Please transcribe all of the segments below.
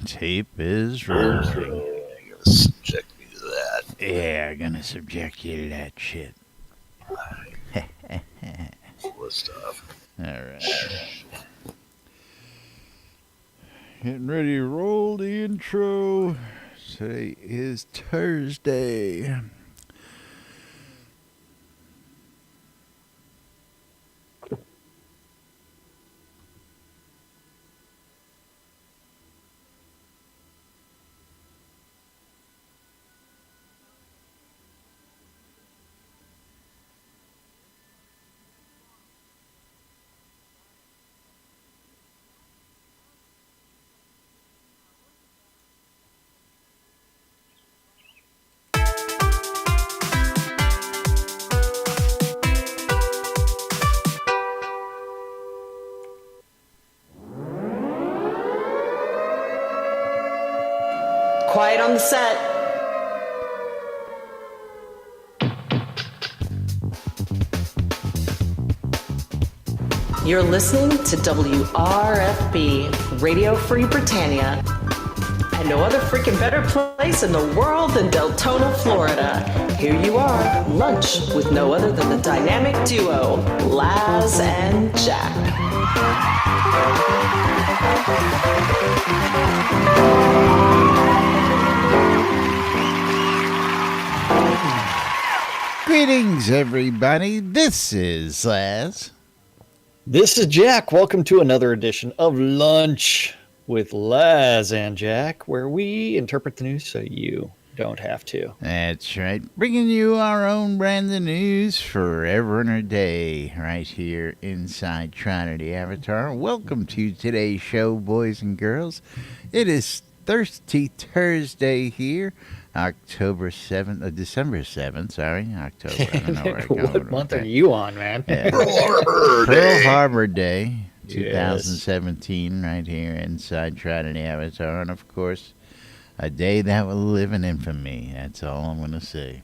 Tape is rolling. Gonna subject me to that. Yeah, gonna subject you to that shit. Full of stuff. Alright. Getting ready to roll the intro. Today is Thursday. Quiet on the set. You're listening to WRFB, Radio Free Britannia, and no other freaking better place in the world than Deltona, Florida. Here you are, lunch with no other than the dynamic duo, Laz and Jack. Greetings, everybody. This is Laz. This is Jack. Welcome to another edition of Lunch with Laz and Jack, where we interpret the news so you don't have to. That's right. Bringing you our own brand of news forever and a day right here inside Trinity Avatar. Welcome to today's show, boys and girls. It is Thirsty Thursday here. December 7th, sorry. October. I don't know where I'm going What with month that. are you on, man? Yeah. Pearl Pearl Harbor Day, 2017, right here inside Trinity Avatar. And, of course, a day that will live in infamy. That's all I'm going to say.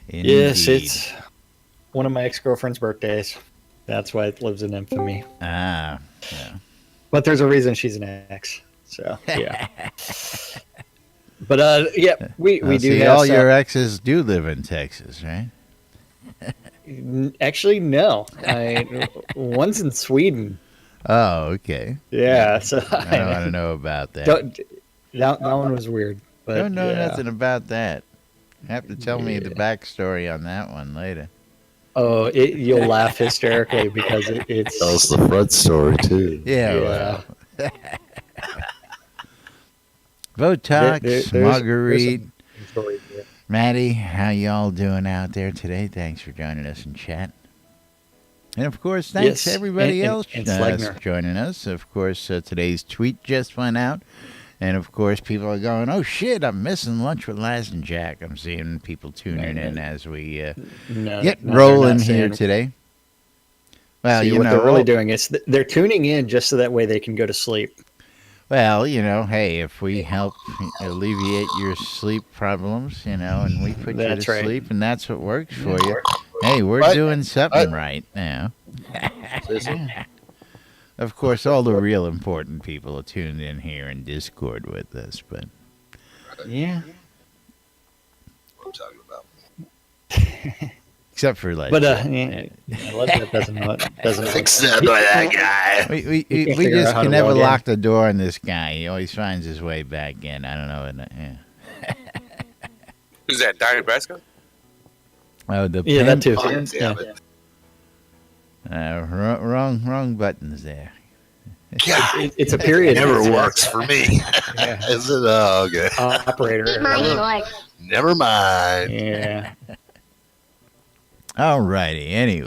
Yes, Indeed. it's one of my ex-girlfriend's birthdays. That's why it lives in infamy. Ah, yeah. But there's a reason she's an ex. So, yeah. But, yeah, we Well, do see, have all some... your exes do live in Texas, right? Actually, no. One's in Sweden. Oh, okay. Yeah, so... I don't want to know about that. That one was weird. But, Don't know yeah. nothing about that. You have to tell me the backstory on that one later. Oh, you'll laugh hysterically because it's... Tell us the front story, too. Yeah, Yeah. well. Botox, There's Marguerite, some stories here. Maddie, how y'all doing out there today? Thanks for joining us in chat. And, of course, thanks to Yes, everybody and else Slegner. joining us. Of course, today's tweet just went out. And, of course, people are going, oh, shit, I'm missing Lunch with Laz and Jack. I'm seeing people tuning in as we No, get no, they're rolling not here saying- today. Well, See, you what know, they're really doing is they're tuning in just so that way they can go to sleep. well, you know, hey, if we help alleviate your sleep problems, you know, and we put you That's to right. sleep, and that's what works for you, hey, we're Right. doing something right now. Of course, all the real important people are tuned in here in Discord with us, but Yeah. What I'm talking about. except for like, But Elizabeth doesn't know. Fix that by that guy. we can't we figure out just how can to never log in. lock the door on this guy. He always finds his way back in. I don't know. Yeah. Who's that? Diane Brasco? Oh, the Yeah, that pimp. too. Oh, damn it. Wrong buttons there. God, It's a period. never It's- works for me. Yeah. Is it? Oh, okay. Operator. Never mind. Yeah. Alrighty, anyway.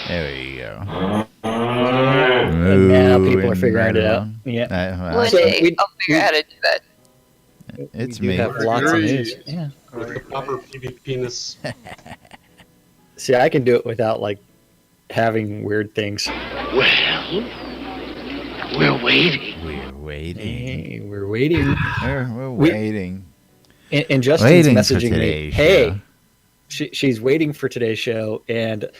There we go. And now people are Moving figuring right it out. along. Yeah. Well, One So day we- I'll figure out how to do that. it's we do me. have lots of Agree. news. Yeah. With a proper PB penis. See, I can do it without like having weird things. We're waiting. Hey, we're waiting. We're We- waiting. And Justin's Waiting for messaging me, today's hey, show. she's waiting for today's show. And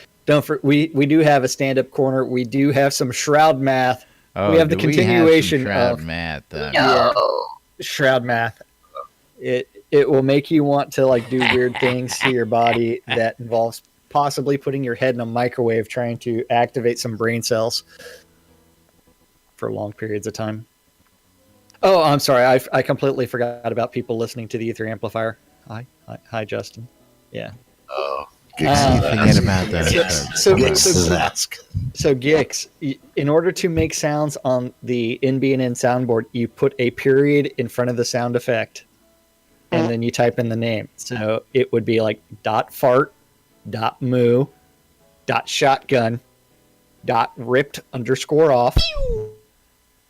we do have a stand-up corner. We do have some Shroud math. Oh, we have the do we continuation have some Shroud of math. Shroud math. It will make you want to like do weird things to your body that involves possibly putting your head in a microwave trying to activate some brain cells for long periods of time. Oh, I'm sorry. I completely forgot about people listening to the Ether Amplifier. Hi, Justin. Yeah. Oh, Forget about those folks. So Gix, in order to make sounds on the NBNN soundboard, you put a period in front of the sound effect, and then you type in the name. So it would be like .fart, .moo, .shotgun, .ripped_off.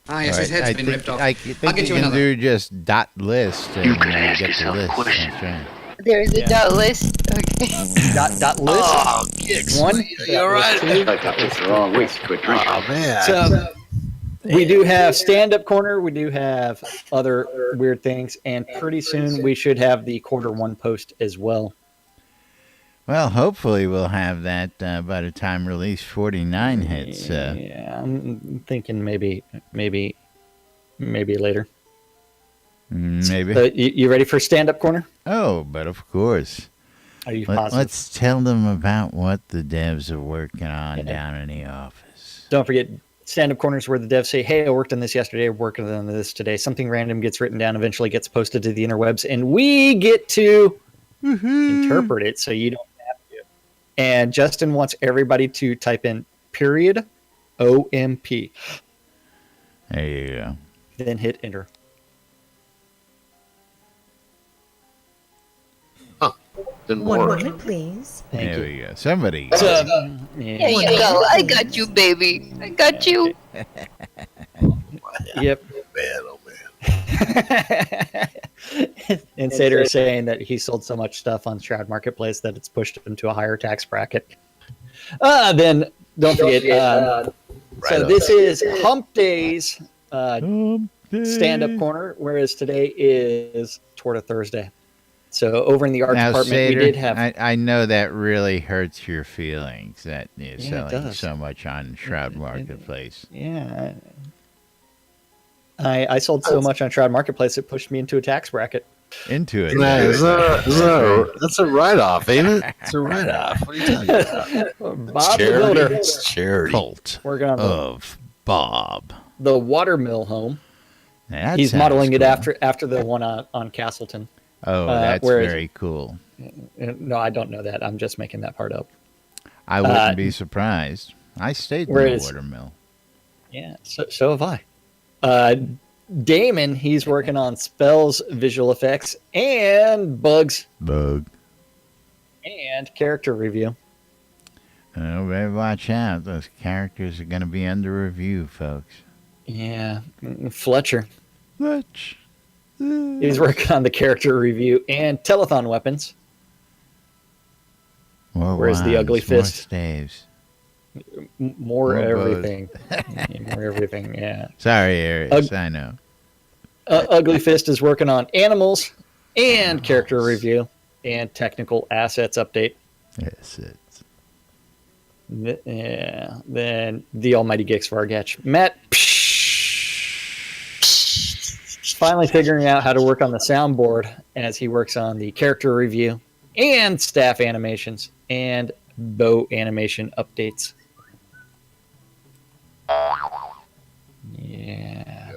Ah, yes, his head's been ripped off. I think I'll get you you can another. do just dot list and get the list. That's right. There's a dot list. Okay. Dot list. Oh, Gix. One. You're right. Oh, man. So we do have stand-up corner. We do have other weird things, and pretty soon we should have the quarter 1 post as well. Well, hopefully we'll have that by the time release 49 hits. Yeah, I'm thinking maybe later. Maybe. So you ready for stand-up corner? Oh, but of course. Are you positive? Let's tell them about what the devs are working on down in the office. Don't forget, stand-up corners where the devs say, hey, I worked on this yesterday, I worked on this today. Something random gets written down, eventually gets posted to the interwebs, and we get to interpret it so you don't have to. And Justin wants everybody to type in period OMP. There you go. Then hit enter. Didn't One work. moment, please. Thank There you. we go. Somebody. So, There you go. I got you, baby. I got you. Yep. Man, oh man. And Sater is saying that he sold so much stuff on Shroud Marketplace that it's pushed him to a higher tax bracket. Then don't forget. So this is Hump Day's stand-up corner, whereas today is Torta Thursday. So over in the art Now, department, Sater, we did have. I know that really hurts your feelings that you're Yeah, it selling does. so much on Shroud Marketplace. Yeah. I sold so much on Shroud Marketplace, it pushed me into a tax bracket. Into it. Man, that's a write-off, ain't it? It's a write-off. What are you talking about? Bob the Builder. It's charity. Cult Working on of Bob. the Watermill home. That He's sounds modeling it cool. after the one on Castleton. Oh, that's whereas- very cool. No, I don't know that. I'm just making that part up. I wouldn't be surprised. I stayed in the whereas- watermill. Yeah, so have I. Damon, he's working on spells, visual effects, and bugs, Bug. and character review. Oh, better watch out. Those characters are going to be under review, folks. Yeah, Fletcher, Let's. he's working on the character review and telethon weapons. More Where's the wands, ugly more fist? staves. More More everything. Yeah, more everything, yeah. Sorry, Aries. I know. Ugly Fist is working on animals and character review and technical assets update. Yes, it's. Yeah. Then the almighty Gix Vargatch. Matt finally figuring out how to work on the soundboard as he works on the character review and staff animations and bow animation updates. Yeah.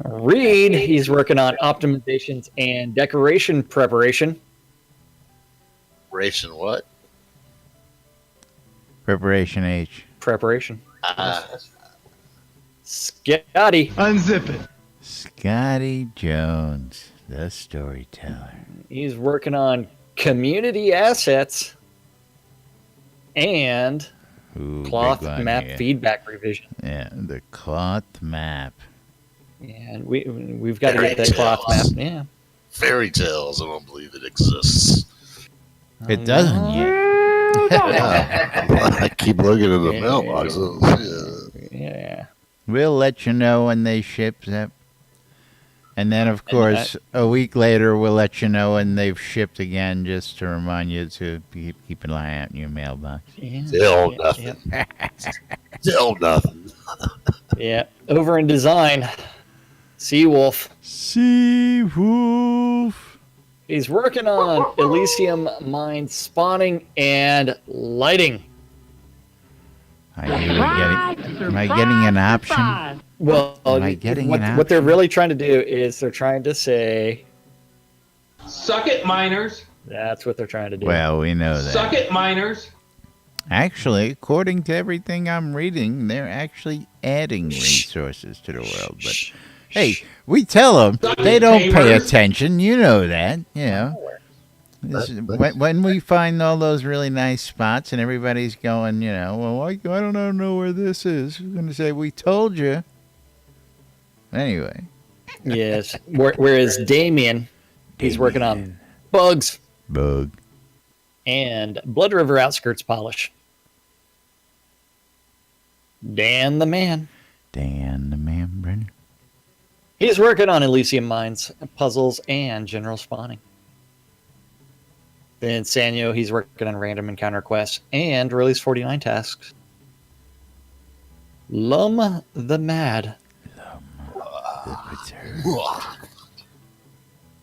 Reed, he's working on optimizations and decoration preparation. Ration what? Preparation H. Preparation. Scotty, Scotty Jones, the storyteller. he's working on community assets and Ooh, cloth big one map here. feedback revision. Yeah, the cloth map. And we've got to get that cloth map. Yeah. Fairy tales. I don't believe it exists. It doesn't yet. I keep looking at the mailboxes. Yeah. We'll let you know when they ship. Zep. And then, of course, a week later, we'll let you know when they've shipped again, just to remind you to keep an eye out in your mailbox. Still nothing. Still nothing. Yeah. Over in design, Seawolf. Seawolf. He's working on Elysium mine spawning and lighting. Am I getting an option? Well, what they're really trying to do is they're trying to say, suck it, miners. That's what they're trying to do. Well, we know that. Suck it, miners. Actually, according to everything I'm reading, they're actually adding resources to the world. But hey, we tell them they don't pay attention. You know that. You know. When we find all those really nice spots and everybody's going, you know, well, I don't know where this is. We're going to say, we told you. Anyway. Yes. Whereas Damien, he's working on bugs. Bug. And Blood River Outskirts polish. Dan the man. Dan the man, Brennan. He's working on Elysium mines, puzzles, and general spawning. Then Sanyo, he's working on random encounter quests and release 49 tasks. Lum the Mad.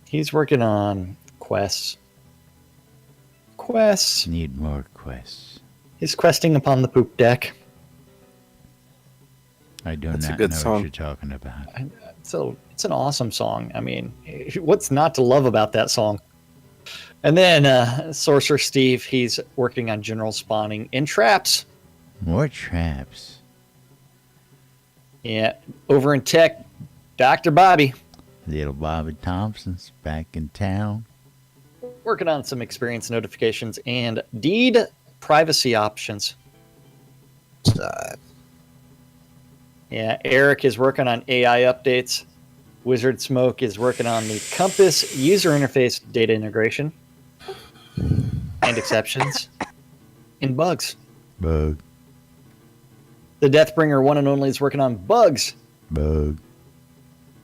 He's working on quests. Need more quests. He's questing upon the poop deck. I do not know what you're talking about. So it's an awesome song. I mean, what's not to love about that song? And then Sorcerer Steve, he's working on general spawning in traps. More traps. Yeah. Over in tech, Dr. Bobby. Little Bobby Thompson's back in town. Working on some experience notifications and deed privacy options. Yeah, Eric is working on AI updates. Wizard Smoke is working on the Compass user interface data integration and exceptions and bugs. Bug. The Deathbringer one and only is working on bugs. Bug.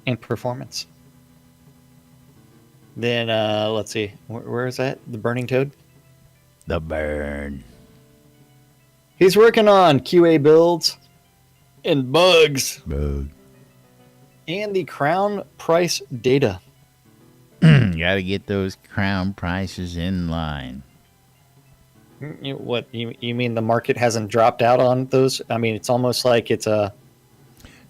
And performance. Then, let's see. Where is that? The Burning Toad? The Burn. He's working on QA builds and bugs. Bug. And the crown price data. Got to get those crown prices in line. What you mean? The market hasn't dropped out on those? I mean, it's almost like it's a.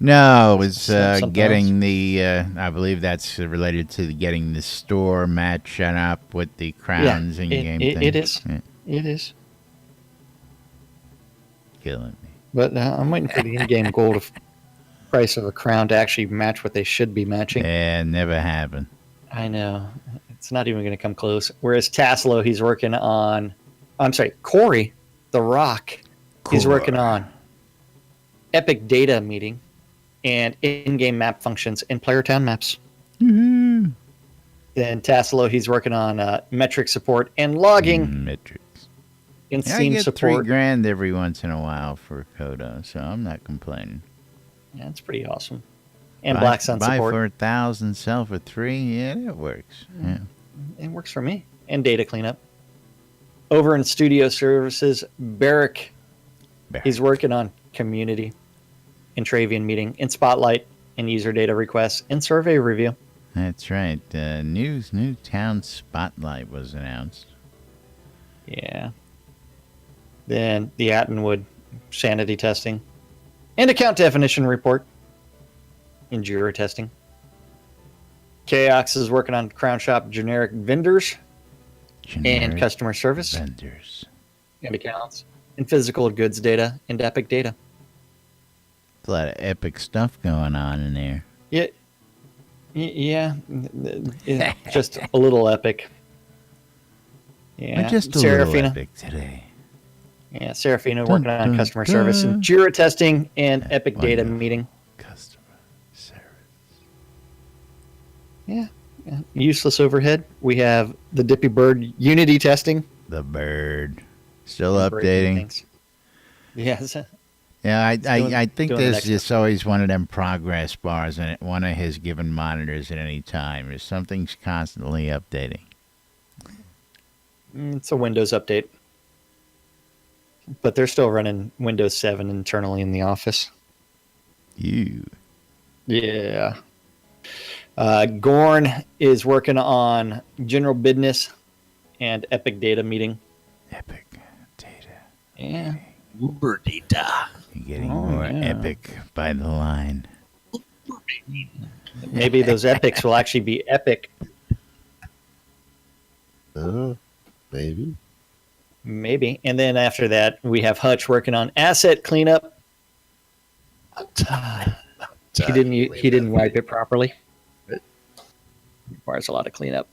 No, it's getting the. I believe that's related to getting the store match up with the crowns in game. It is. Yeah. It is. Killing me. But I'm waiting for the in-game gold price of a crown to actually match what they should be matching. Yeah, never happened. I know. It's not even going to come close. Whereas Tassilo, he's working on... I'm sorry, Corey, the Rock, he's working on Epic Data Meeting and in-game map functions and player town maps. Mm-hmm. Then Tassilo, he's working on metric support and logging. Metrics. And I scene get support. $3,000 every once in a while for Kodo, so I'm not complaining. Yeah, it's pretty awesome. And Black Sun buy support. For 1,000, sell for 3. Yeah, that works. Yeah. It works for me. And data cleanup. Over in studio services, Barrick. He's working on community, Intravian meeting, and Spotlight, and user data requests, and survey review. That's right. New town Spotlight was announced. Yeah. Then the Attenwood sanity testing, and account definition report, and Jira testing. Chaos is working on Crown Shop generic vendors, and customer service, vendors, and accounts, and physical goods data, and Epic data. There's a lot of epic stuff going on in there. Yeah, just a little epic. Yeah, just a little epic today. Yeah, Serafina working on customer service and Jira testing and Epic data meeting. Customer service. Yeah. Useless overhead. We have the Dippy Bird Unity testing. The bird. Still updating. Yes. Yeah, I think doing the there's next just always one of them progress bars in it, one of his given monitors at any time. There's something's constantly updating. It's a Windows update. But they're still running Windows 7 internally in the office. You. Yeah. Gorn is working on general business and Epic Data meeting. Epic Data. Yeah. Uber data. You're getting more epic by the line. Maybe those epics will actually be epic. Maybe. Maybe. And then after that, we have Hutch working on asset cleanup. He didn't wipe it properly. Requires a lot of cleanup.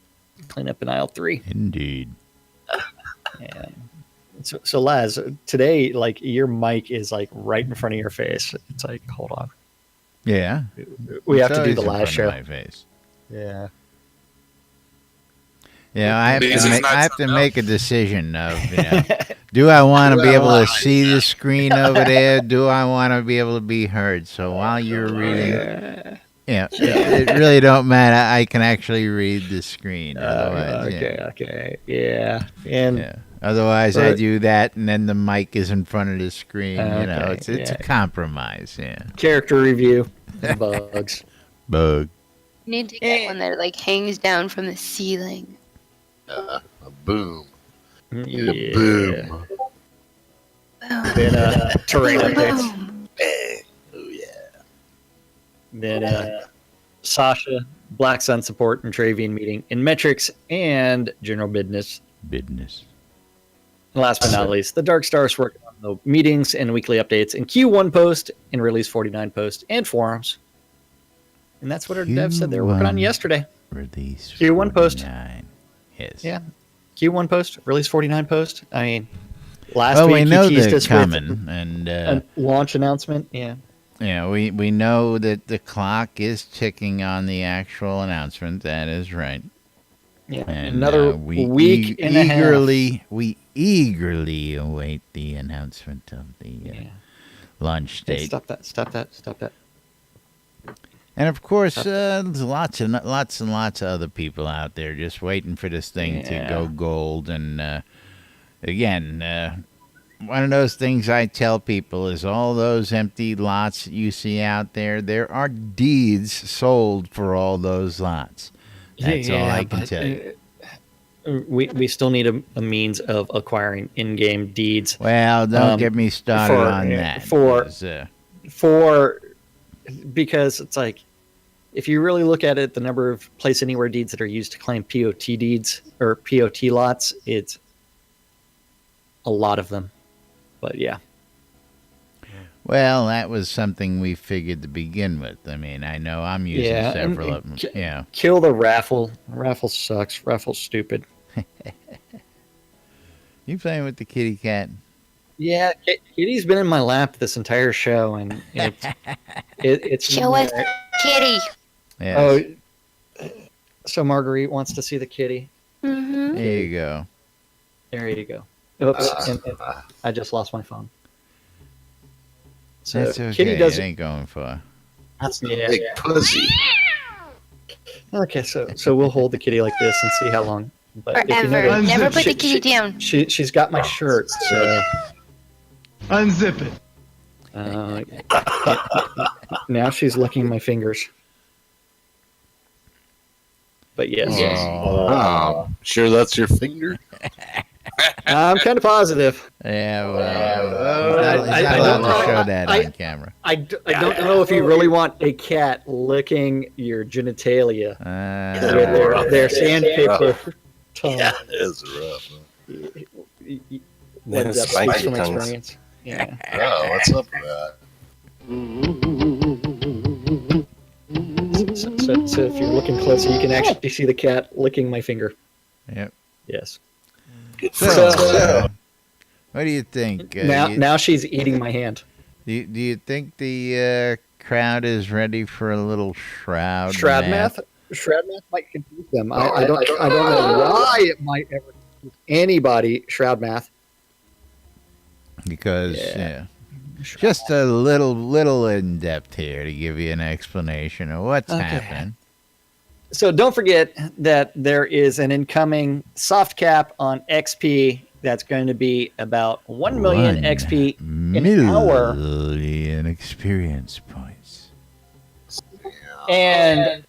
Cleanup in aisle 3. Indeed. Yeah. So Laz, today, like, your mic is like right in front of your face. It's like, hold on. Yeah. We have It's to do always the in last front show. of my face. Yeah. Yeah, I Because it's not have to something make a decision of, do I want to be able to see the screen over there? Do I want to be able to be heard? So while you're reading, it really don't matter. I can actually read the screen. Otherwise, Okay. Yeah. And Otherwise, I do that, and then the mic is in front of the screen. It's a compromise. Yeah. Character review. Bugs. Bug. You need to get one that like hangs down from the ceiling. A boom. Yeah. A boom. Then terrain updates. Bang. Oh yeah. Then Sasha, Black Sun support and Travian meeting in metrics and general business. And last but not least, the Dark Stars working on the meetings and weekly updates in Q1 post and release 49 post and forums. And that's what our dev said they were working on yesterday. Release Q1 post. 49. Yes. Yeah. Q1 post, release 49 post. I mean, last we week know he teased they're us coming, with and a launch announcement. Yeah. yeah, we know that the clock is ticking on the actual announcement. That is right. Yeah. And, Another week and a half. We eagerly await the announcement of the launch date. Hey, stop that. And of course, there's lots and lots of other people out there just waiting for this thing to go gold. And again, one of those things I tell people is all those empty lots that you see out there, there are deeds sold for all those lots. That's all I can tell you. We still need a means of acquiring in-game deeds. Well, don't get me started on that. Because it's like, if you really look at it, the number of place anywhere deeds that are used to claim POT deeds or POT lots, it's a lot of them. But yeah. Well, that was something we figured to begin with. I mean, I know I'm using several of them. Kill the raffle. Raffle sucks. Raffle's stupid. You playing with the kitty cat? Yeah, Kitty's been in my lap this entire show, and it's Show us Kitty. Yes. Oh, so Marguerite wants to see the kitty. Mm-hmm. There you go. There you go. Oops, and I just lost my phone. So That's okay. Kitty doesn't. It ain't going far. That's a big pussy. Okay, so we'll hold the kitty like this and see how long. But if you Forever. notice, Never put the kitty down. She's got my shirt. So Unzip it. Now she's licking my fingers. But yes, Wow. Sure that's your finger? I'm kind of positive. Yeah, well, I don't show that on camera. I don't know if you really want a cat licking your genitalia with their sandpaper tongue. Yeah, it is rough. That speaks from experience. Yeah. Oh, what's up with that? So if you're looking closer, you can actually see the cat licking my finger. Yep. Yes. So, what do you think? Now she's eating my hand. Do you think the crowd is ready for a little Shroud math? Shroud math might confuse them. I don't know why it might ever confuse anybody. Shroud math. Because just a little in depth here to give you an explanation of what's happening. So don't forget that there is an incoming soft cap on XP that's going to be about 1 million XP an hour. Million experience points. And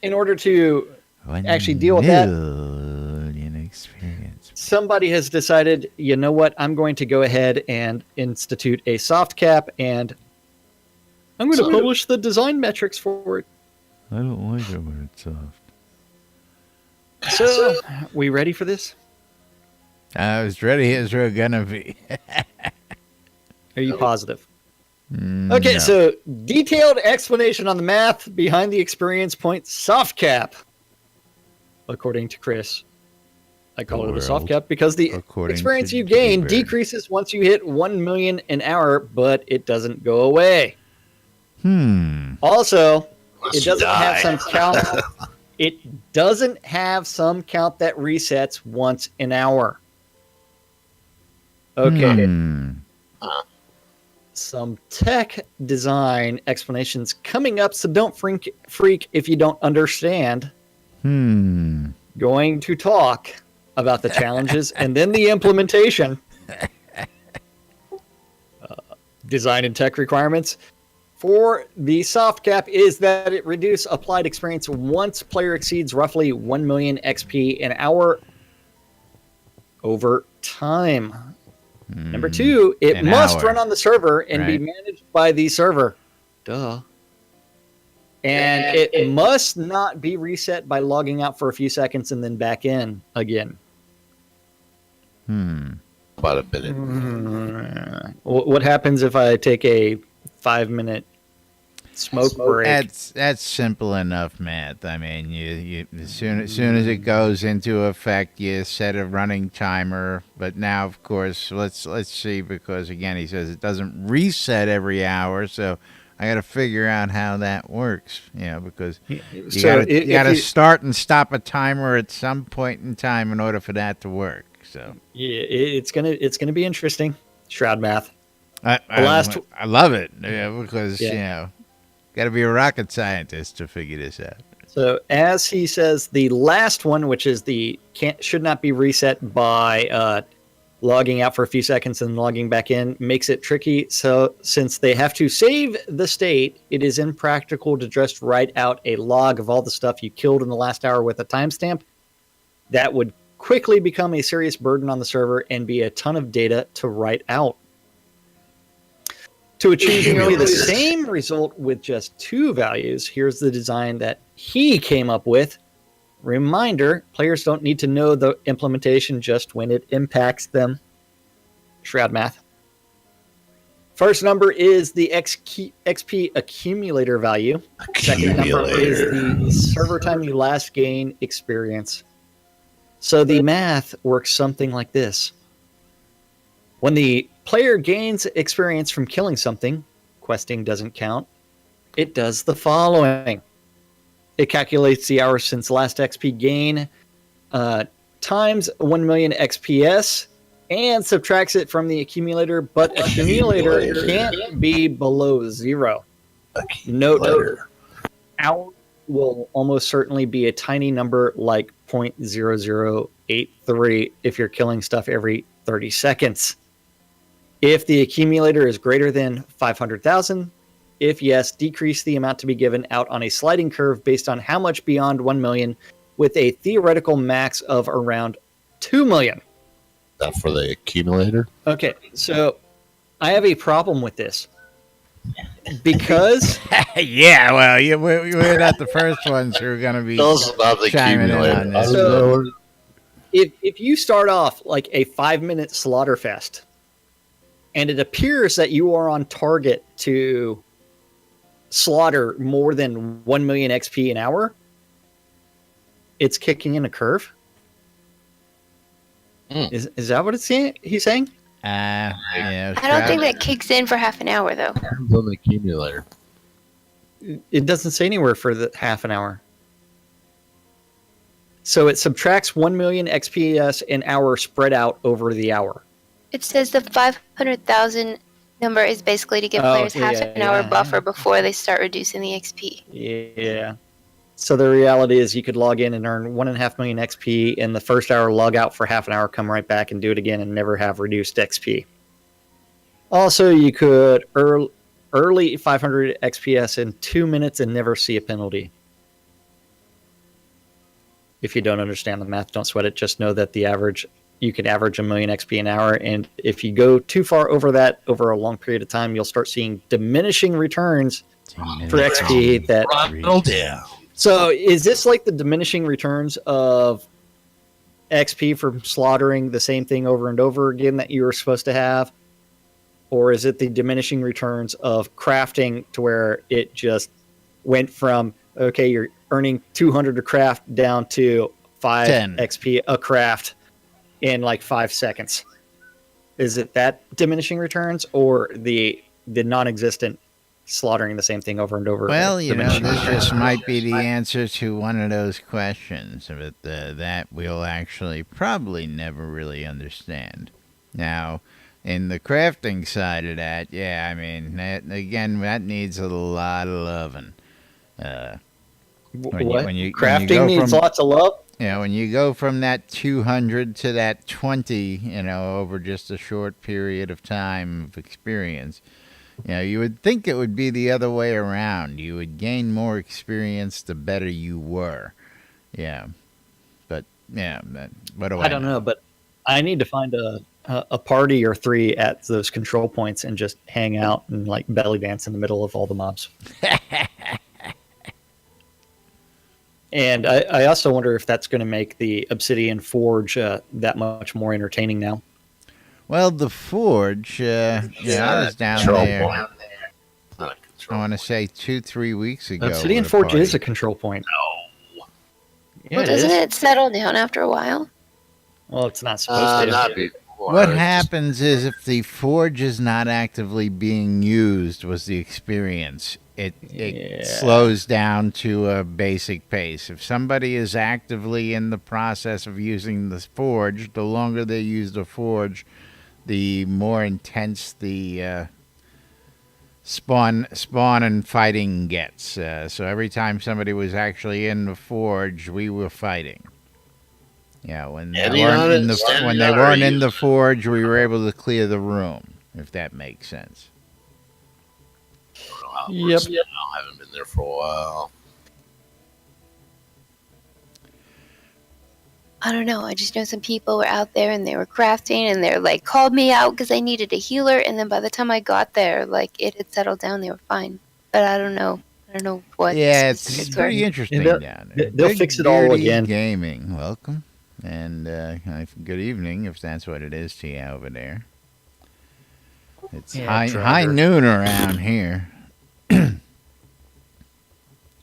in order to actually deal with that, experience. Somebody has decided, you know what, I'm going to go ahead and institute a soft cap, and I'm going to publish the design metrics for it. I don't like it when it's soft. So, we ready for this? I was ready as we're gonna be. Are you positive? Okay, so detailed explanation on the math behind the experience point soft cap. According to Chris, I call it a soft cap because the experience you gain decreases once you hit 1 million an hour, but it doesn't go away. Also, it doesn't have some count. It doesn't have some count that resets once an hour. Okay. Some tech design explanations coming up, so don't freak if you don't understand. Going to talk about the challenges and then the implementation. Design and tech requirements for the soft cap is that it reduce applied experience once player exceeds roughly 1 million XP an hour over time. Number 2, it must run on the server and be managed by the server. Duh. And it must not be reset by logging out for a few seconds and then back in again. About a minute. What happens if I take a 5-minute smoke break? That's simple enough math. I mean, you as soon as it goes into effect, you set a running timer. But now, of course, let's see, because again, he says it doesn't reset every hour, so I got to figure out how that works. Because you got to start and stop a timer at some point in time in order for that to work. So yeah, it's gonna be interesting. Shroud math. I love it, because got to be a rocket scientist to figure this out. So as he says, the last one, which is should not be reset by logging out for a few seconds and logging back in, makes it tricky. So since they have to save the state, it is impractical to just write out a log of all the stuff you killed in the last hour with a timestamp. That would quickly become a serious burden on the server and be a ton of data to write out. To achieve nearly the same result with just 2 values, here's the design that he came up with. Reminder, players don't need to know the implementation just when it impacts them. Shroud math. First number is the XP accumulator value. Second number is the server time you last gain experience. So the math works something like this. When the player gains experience from killing something, questing doesn't count, it does the following. It calculates the hours since last XP gain times 1 million XPS and subtracts it from the accumulator, but accumulator can't be below 0. Note, hour will almost certainly be a tiny number like 0.0083 if you're killing stuff every 30 seconds. If the accumulator is greater than 500,000, if yes, decrease the amount to be given out on a sliding curve based on how much beyond 1 million, with a theoretical max of around 2 million. That for the accumulator? Okay, so I have a problem with this. Because... yeah, well, we're not the first ones who are going to be Tell us about the accumulator. So, if you start off like a 5-minute slaughter fest, and it appears that you are on target to slaughter more than 1 million XP an hour, it's kicking in a curve. Is that what he's saying? Yeah. I don't think that kicks in for half an hour, though. Depends on the accumulator. It doesn't say anywhere for the half an hour. So it subtracts 1 million XPS an hour spread out over the hour. It says the 500,000 number is basically to give Oh, players half an hour yeah. buffer before they start reducing the XP. Yeah. So the reality is you could log in and earn 1.5 million XP in the first hour, log out for half an hour, come right back and do it again and never have reduced XP. Also, you could early 500 XPS in 2 minutes and never see a penalty. If you don't understand the math, don't sweat it. Just know that you can average 1 million XP an hour. And if you go too far over that over a long period of time, you'll start seeing diminishing returns for XP. So is this like the diminishing returns of XP from slaughtering the same thing over and over again that you were supposed to have? Or is it the diminishing returns of crafting to where it just went from, okay, you're earning 200 to craft down to 5 XP a craft in like 5 seconds? Is it that diminishing returns or the non-existent slaughtering the same thing over and over? Well, this just might be the answer to one of those questions, but that we'll actually probably never really understand. Now, in the crafting side of that, yeah, I mean, that needs a lot of loving. Crafting needs lots of love? Yeah, when you go from that 200 to that 20, over just a short period of time of experience, you would think it would be the other way around. You would gain more experience the better you were. Yeah. But, yeah, what do I don't know, but I need to find a party or 3 at those control points and just hang out and like belly dance in the middle of all the mobs. And I also wonder if that's going to make the Obsidian Forge that much more entertaining now. Well, the Forge, I was down there. I want to say 2-3 weeks ago. Obsidian Forge is a control point. No. Well, doesn't it settle down after a while? Well, it's not supposed to. Not before. What happens is if the Forge is not actively being used, was the experience, it slows down to a basic pace. If somebody is actively in the process of using the Forge, the longer they use the Forge, the more intense the spawn and fighting gets. So every time somebody was actually in the Forge, we were fighting. Yeah, when they weren't in the Forge, we were able to clear the room, if that makes sense. Yep. I haven't been there for a while. I don't know. I just know some people were out there and they were crafting and they're like called me out because I needed a healer. And then by the time I got there, like it had settled down. They were fine. But I don't know. I don't know what. Yeah, it's pretty interesting down there. They'll fix it all again. Gaming, welcome. And good evening, if that's what it is to you over there. It's high noon around here.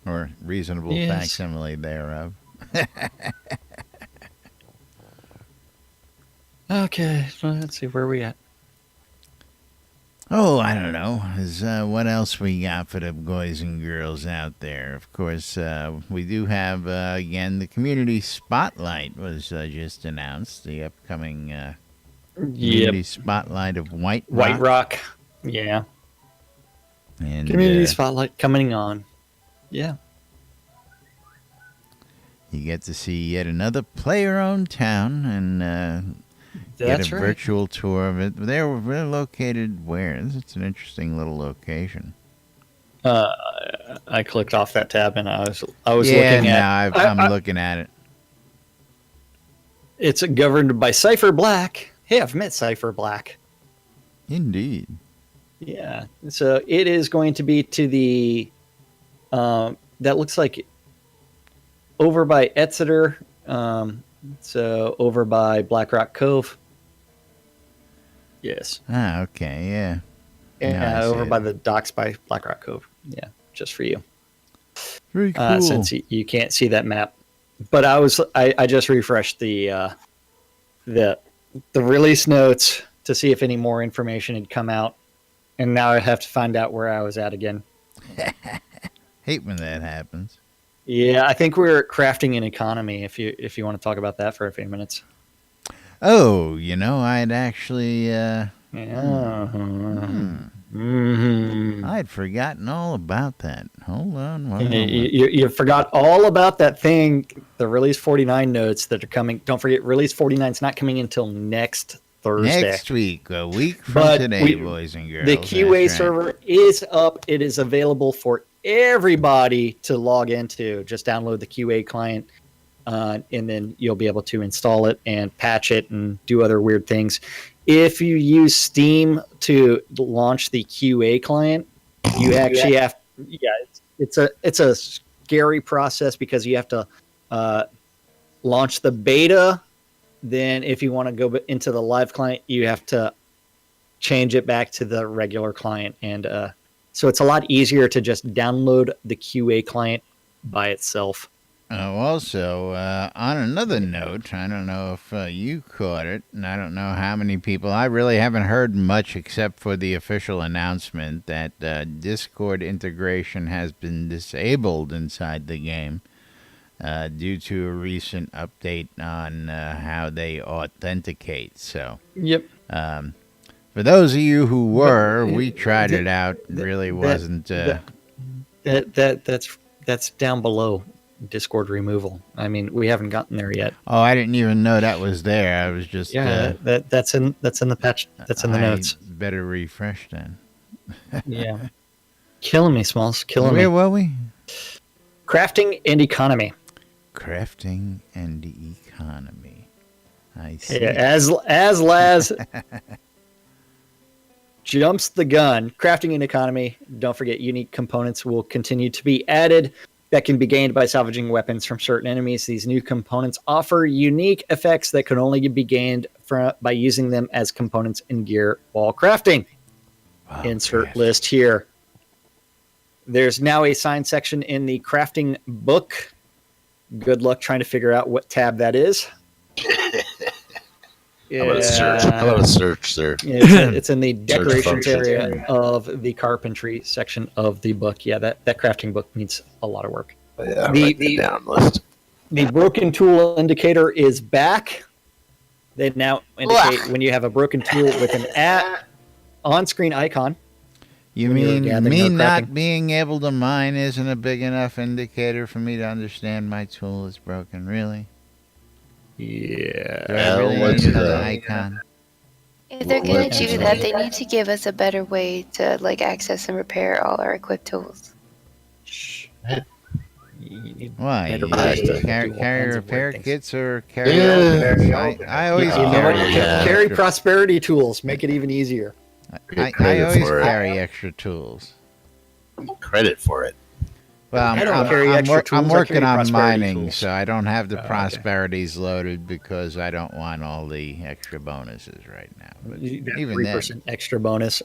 Or reasonable facsimile thereof. Okay, let's see where we at. Oh, I don't know. What else we got for the boys and girls out there? Of course, we do have, again, the Community Spotlight was just announced. The upcoming Community Spotlight of White Rock. Yeah. And Community Spotlight coming on. Yeah. You get to see yet another player-owned town and get a virtual tour of it. They're located where? It's an interesting little location. I clicked off that tab and I was looking at. I'm looking at it. It's governed by Cypher Black. Hey, I've met Cypher Black. Indeed. Yeah. So it is going to be to the. That looks like over by Exeter. So over by Black Rock Cove. Yes. Ah, okay, yeah. Yeah, over by the docks by Black Rock Cove. Yeah, just for you. Very cool. Since you can't see that map, but I just refreshed the release notes to see if any more information had come out, and now I have to find out where I was at again. Hate when that happens. Yeah, I think we're crafting an economy. If you want to talk about that for a few minutes. Oh, I'd actually Yeah. I'd forgotten all about that. Hold on one You, moment. you forgot all about that thing, the Release 49 notes that are coming. Don't forget, Release 49 is not coming until next Thursday. Next week, a week from today, boys and girls. The QA That's right. server is up. It is available for everybody to log into. Just download the QA client, and then you'll be able to install it and patch it and do other weird things. If you use Steam to launch the QA client, you actually have it's a scary process because you have to launch the beta. Then if you want to go into the live client, you have to change it back to the regular client. And so it's a lot easier to just download the QA client by itself. Also, on another note, I don't know if you caught it, and I don't know how many people. I really haven't heard much except for the official announcement that Discord integration has been disabled inside the game due to a recent update on how they authenticate. So, yep. For those of you who were, we tried it out. It really wasn't. That's down below. Discord removal. I mean, we haven't gotten there yet. Oh, I didn't even know that was there. I was just that's in the patch. That's in the notes. Better refresh then. Yeah, killing me, Smalls. Killing me. Where were we? Crafting and economy. Crafting and economy. I see. Yeah, as Laz jumps the gun. Crafting and economy. Don't forget, unique components will continue to be added that can be gained by salvaging weapons from certain enemies. These new components offer unique effects that can only be gained by using them as components in gear while crafting. Wow, insert list here. There's now a sign section in the crafting book. Good luck trying to figure out what tab that is. How about a search, sir? It's in the decorations area of the carpentry section of the book. Yeah, that crafting book needs a lot of work. Yeah, the down list. The broken tool indicator is back. They now indicate when you have a broken tool with an on-screen icon. You mean me not being able to mine isn't a big enough indicator for me to understand my tool is broken? Really? Yeah. Do I really need an icon? If they're going to do that, they need to give us a better way to access and repair all our equipped tools. Why? Carry repair kits or carry? I always carry prosperity tools. Make it even easier. I always carry extra tools. Credit for it. Well, I'm working on mining, tools. So I don't have the prosperities loaded because I don't want all the extra bonuses right now. But even 3% extra bonus,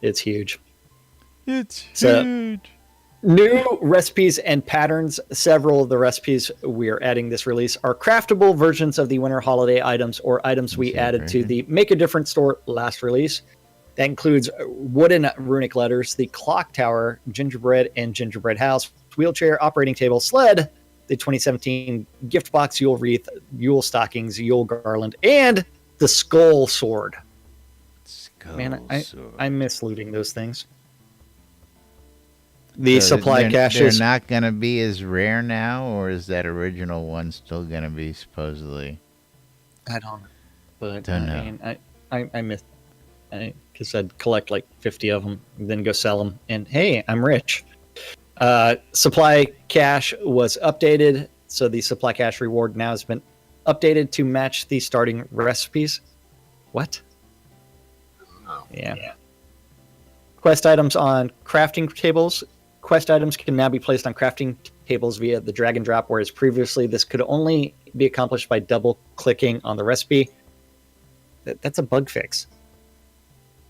it's huge. It's huge. New recipes and patterns. Several of the recipes we are adding this release are craftable versions of the winter holiday items or items we added to the Make a Difference store last release. That includes wooden runic letters, the clock tower, gingerbread and gingerbread house, wheelchair, operating table, sled, the 2017 gift box, Yule wreath, Yule stockings, Yule garland, and the skull sword. I miss looting those things. The supply caches. They're not going to be as rare now, or is that original one still going to be supposedly? I don't know. But don't know. I miss because I'd collect 50 of them, and then go sell them, and hey, I'm rich. Supply cache was updated, so the supply cache reward now has been updated to match the starting recipes. What? Oh, yeah. Quest items on crafting tables. Quest items can now be placed on crafting tables via the drag and drop, whereas previously this could only be accomplished by double-clicking on the recipe. That's a bug fix.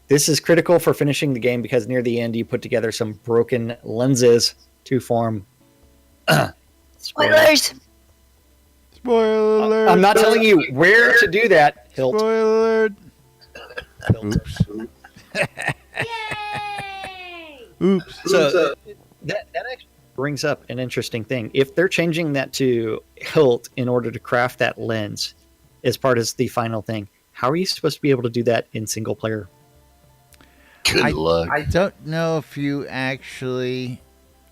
This is critical for finishing the game because near the end you put together some broken lenses to form... Spoilers! Spoiler alert! I'm not telling you where to do that, Hilt. Spoiler alert! Oops. Oops. So that actually brings up an interesting thing. If they're changing that to hilt in order to craft that lens as part of the final thing, How are you supposed to be able to do that in single player? Good luck. I don't know if you actually.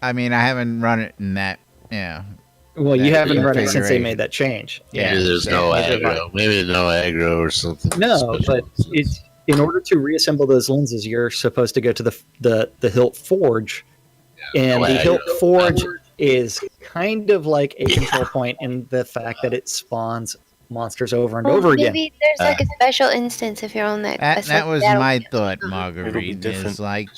I mean, I haven't run it in that. Well, you haven't run it since they configuration. made that change. Yeah, Maybe there's no aggro. Maybe no aggro or something. No, special. but it's in order to reassemble those lenses, you're supposed to go to the Hilt Forge, and the Hilt Forge is kind of like a control point in the fact that it spawns monsters over and over again. Maybe there's like a special instance if you're on that. That was battle. my thought, Marguerite. Is like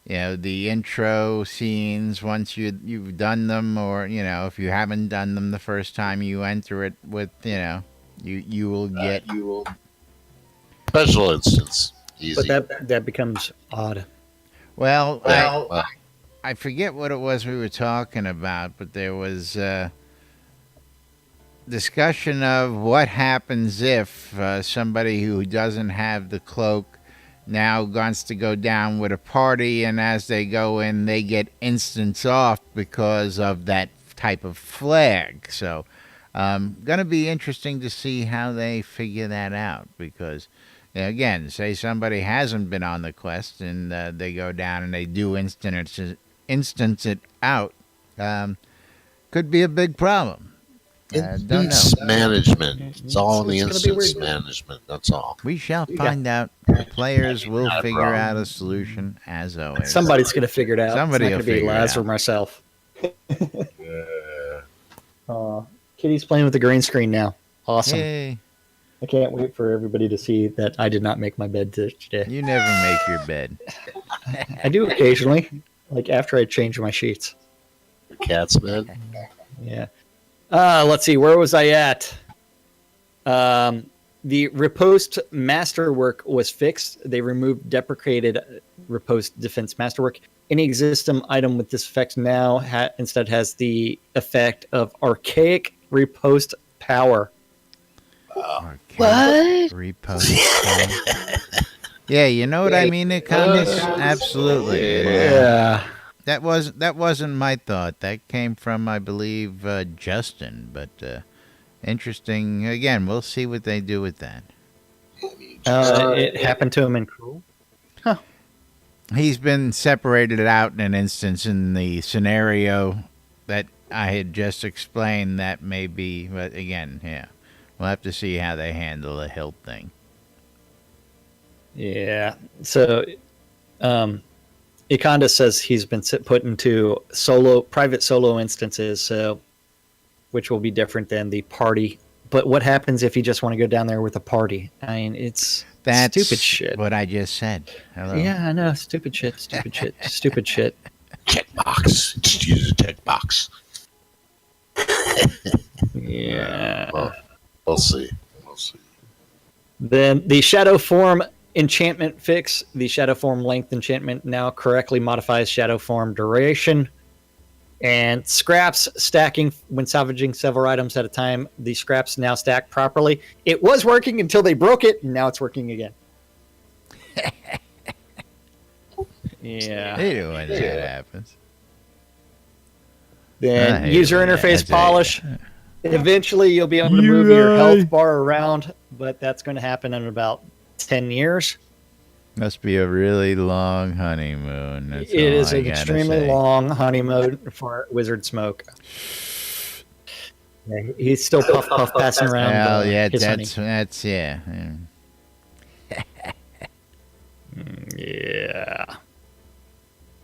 the intro scenes. Once you've done them, or if you haven't done them the first time you enter it with, you will get special instance. Easy. But that becomes odd. Well, I forget what it was we were talking about, but there was discussion of what happens if somebody who doesn't have the cloak now wants to go down with a party, and as they go in, they get instants off because of that type of flag. So, going to be interesting to see how they figure that out, because, again, say somebody hasn't been on the quest and they go down and they do instance it out, could be a big problem. Don't know. Instance management. It's all in the instance management. That's all. We shall find out. The players will figure out a solution, as always. Somebody's going to figure it out. Somebody will it's not going to be figure it Laz out. or myself. Kitty's playing with the green screen now. Awesome. Yay. I can't wait for everybody to see that I did not make my bed today. You never make your bed. I do occasionally, like after I change my sheets. The cat's bed. Yeah. Let's see. Where was I at? The riposte masterwork was fixed. They removed deprecated riposte defense masterwork. Any existing item with this effect now instead has the effect of archaic riposte power. What? Repost. Yeah, you know what I mean, Economist? Absolutely. Yeah. That wasn't my thought. That came from, I believe, Justin. But interesting. Again, we'll see what they do with that. It happened to him in Cruel. He's been separated out in an instance in the scenario that I had just explained. That may be, but again, yeah, we'll have to see how they handle the hilt thing. Yeah. So, Ikonda says he's been put into private solo instances, so which will be different than the party. But what happens if you just want to go down there with a party? I mean, that's stupid shit. What I just said. Hello. Yeah, I know. Stupid shit. Stupid shit. Stupid shit. Checkbox. Just use a checkbox. Yeah. Well, we'll see. Then the shadow form enchantment fix. The shadow form length enchantment now correctly modifies shadow form duration. And scraps stacking when salvaging several items at a time. The scraps now stack properly. It was working until they broke it, and now it's working again. Yeah. Hey, when that happens. Then user interface polish. Eventually, you'll be able to move your health bar around, but that's going to happen in about 10 years. Must be a really long honeymoon. That's It all is I an gotta extremely say. long honeymoon for Wizard Smoke. Yeah, he's still puff passing around. Well, yeah, his honey. that's yeah. Yeah.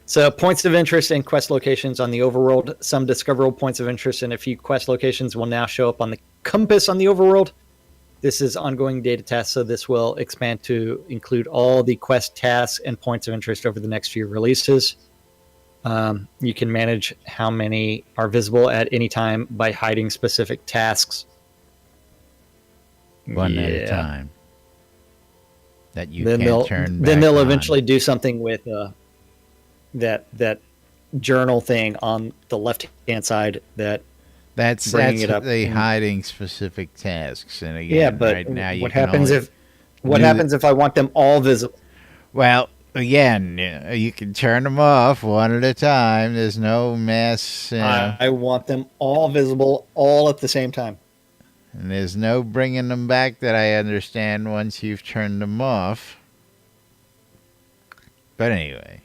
So points of interest and quest locations on the overworld. Some discoverable points of interest and a few quest locations will now show up on the compass on the overworld. This is ongoing data test, so this will expand to include all the quest tasks and points of interest over the next few releases. You can manage how many are visible at any time by hiding specific tasks. One at a time. That you Then can't turn back Then they'll on. eventually do something with that journal thing on the left-hand side That's bringing it up. the hiding specific tasks, and again, Yeah, but right now you what can happens only what do happens if I want them all visible? Well, again, you can turn them off one at a time. There's no mass. I want them all visible all at the same time. And there's no bringing them back that I understand once you've turned them off. But anyway,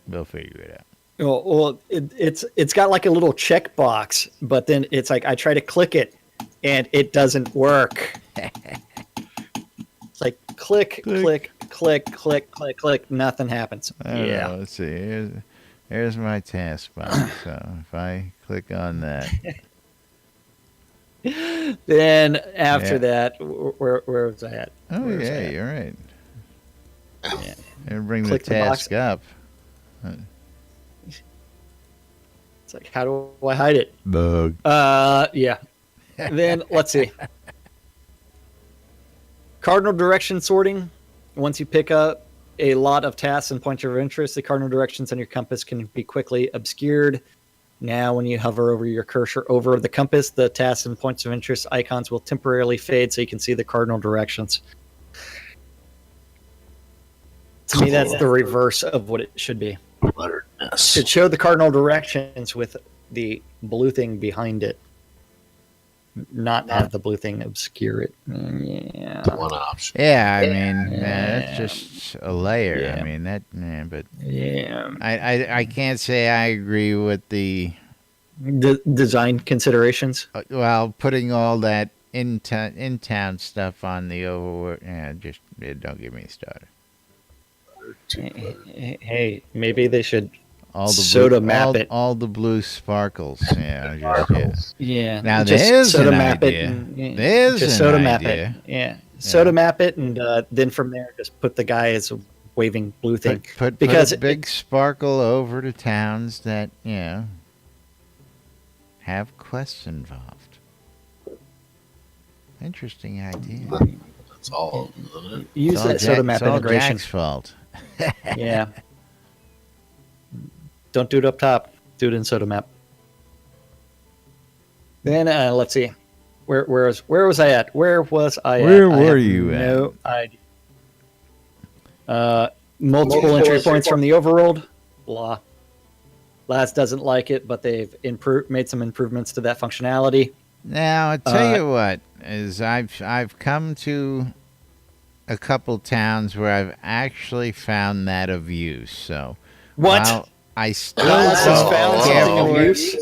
we'll figure it out. Well, it's got like a little checkbox, but then it's like I try to click it, and it doesn't work. It's like click, click, click, click, click, click. Nothing happens. I don't know. Let's see. Here's my taskbar. So if I click on that. Then after that, where was I at? Oh, yeah, you're right. Yeah. And bring Click the the task up. It's like, how do I hide it? Bug. Yeah. Then let's see. Cardinal direction sorting. Once you pick up a lot of tasks and points of interest, the cardinal directions on your compass can be quickly obscured. Now, when you hover over your cursor over the compass, the tasks and points of interest icons will temporarily fade so you can see the cardinal directions. To me, that's the reverse of what it should be. It should show the cardinal directions with the blue thing behind it, not have the blue thing obscure it. Yeah. The one option. Yeah, I mean, that's just a layer. Yeah. I mean, that, but Yeah. I can't say I agree with the Design considerations. well, putting all that in town stuff on the over. Yeah, just don't get me started. Hey, maybe they should All the soda map it. all the blue sparkles. Yeah, just, Yeah. Now just there's soda an map idea. it. And, There's just an soda map idea. it. Yeah. Soda map it, and then from there, just put the guy as a waving blue thing. Put because a big sparkle over to towns that have quests involved. Interesting idea. That's all. Isn't it? Use that soda map it's all integration. Jack's fault. Yeah. Don't do it up top. Do it in soda map. Then let's see. Where was I at? Where was I at? Where I were have you at? No idea. Multiple entry points from the overworld. Blah. Laz doesn't like it, but they've made some improvements to that functionality. Now, I tell you what, is I've come to a couple towns where I've actually found that of use. So What? while I still Laz has found care something of for it, use?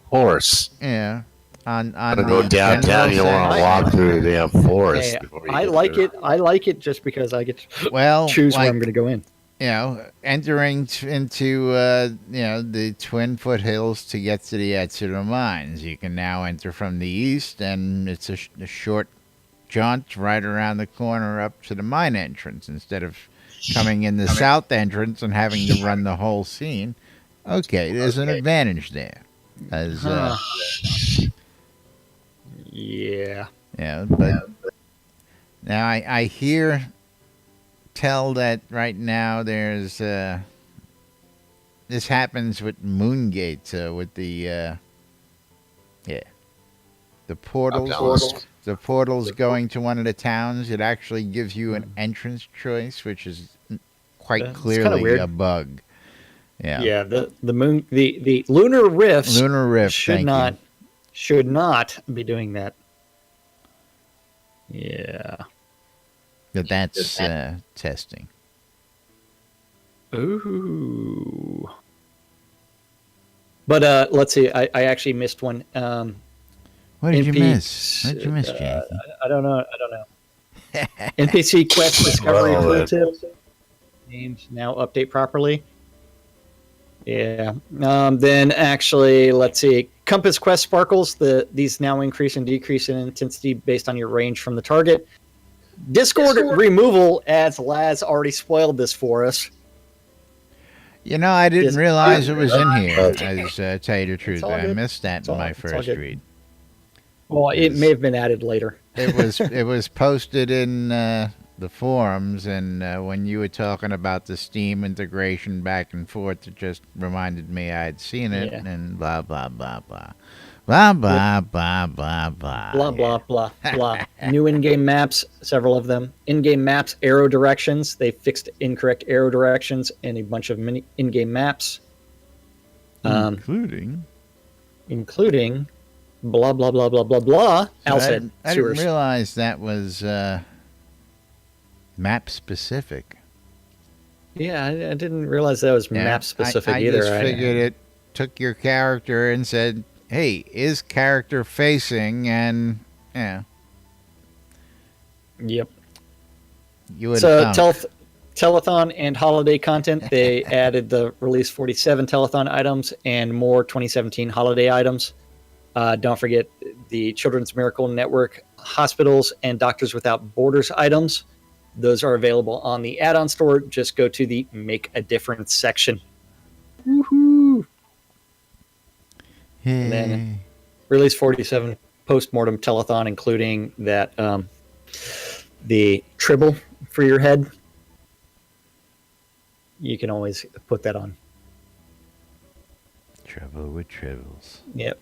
Horse. yeah, on Gotta the go downtown. You don't want to walk through the damn forest. Hey, before you I get like there. it. I like it just because I get to well, choose where like, I'm going to go in. Entering into the Twin Foothills to get to the Etzer Mines. You can now enter from the east, and it's a short jaunt right around the corner up to the mine entrance instead of coming in the south entrance and having to run the whole scene. Okay, there's an advantage there. As Yeah. but now I tell that right now there's this happens with Moongate with the portals. The portals going to one of the towns. It actually gives you an entrance choice, which is quite It's kinda clearly weird. a bug. Yeah. Yeah, the moon the lunar rifts Lunar rift should not be doing that. Yeah. But that's testing. Ooh. But let's see. I actually missed one. What did you NP miss? What did you miss, Jackie? I don't know. NPC quest discovery tooltip. Names now update properly. Yeah. Then actually, let's see. Compass quest sparkles. These now increase and decrease in intensity based on your range from the target. Discord removal, as Laz already spoiled this for us. I didn't realize it was in here. I tell you the truth, all I good. missed that in my first good. read. Well, it may have been added later. It was posted in the forums, and when you were talking about the Steam integration back and forth, it just reminded me I had seen it, Yeah. and blah blah blah blah. Blah, blah, blah, blah, blah. Blah, blah, blah, blah. New in-game maps, several of them. In-game maps, arrow directions. They fixed incorrect arrow directions in a bunch of mini in-game maps. Including? blah, blah, blah, blah, blah, blah. Al So said I didn't sewers. realize that was map specific. Yeah, I didn't realize that was map specific I either. just figured it took your character and said, hey, is character facing? And, yeah. Yep. You would So have telethon and holiday content, they added the Release 47 telethon items and more 2017 holiday items. Don't forget the Children's Miracle Network hospitals and Doctors Without Borders items. Those are available on the add-on store. Just go to the Make a Difference section. Woohoo! Hey. And then Release 47 post-mortem telethon, including that the tribble for your head. You can always put that on. Trouble with tribbles. Yeah.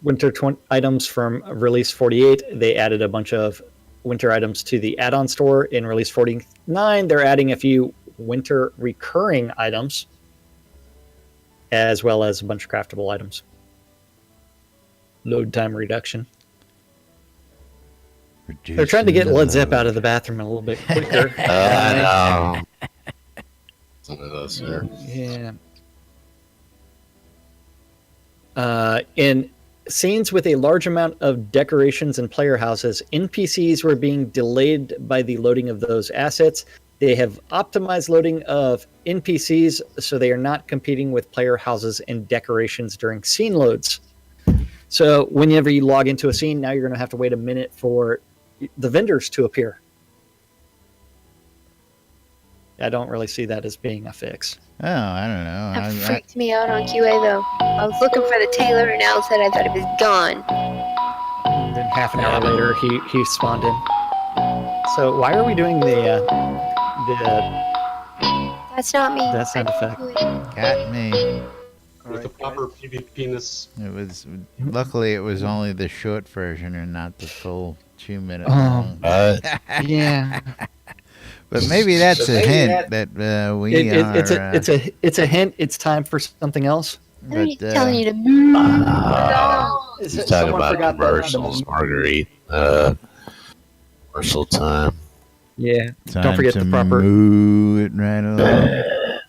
Winter items from Release 48. They added a bunch of winter items to the add-on store. In Release 49, they're adding a few winter recurring items, as well as a bunch of craftable items. Load time reduction. They're trying to get Led Zepp out of the bathroom a little bit quicker. I know. Some of those here. Yeah. In scenes with a large amount of decorations and player houses, NPCs were being delayed by the loading of those assets. They have optimized loading of NPCs so they are not competing with player houses and decorations during scene loads. So whenever you log into a scene, now you're going to have to wait a minute for the vendors to appear. I don't really see that as being a fix. Oh, I don't know. That freaked me out on QA though. I was looking for the tailor and Al said I thought it was gone. And then half an hour later, he spawned in. So why are we doing the That's not me. that sound effect? Got me. With the proper PvP-ness. It was luckily it was only the short version and not the full 2 minute. Yeah. But maybe that's a hint that we are. It's a hint. It's time for something else. I'm telling you to move. He's talking about commercials, Marguerite. Commercial time. Yeah. Time Don't forget to the proper. move it right along.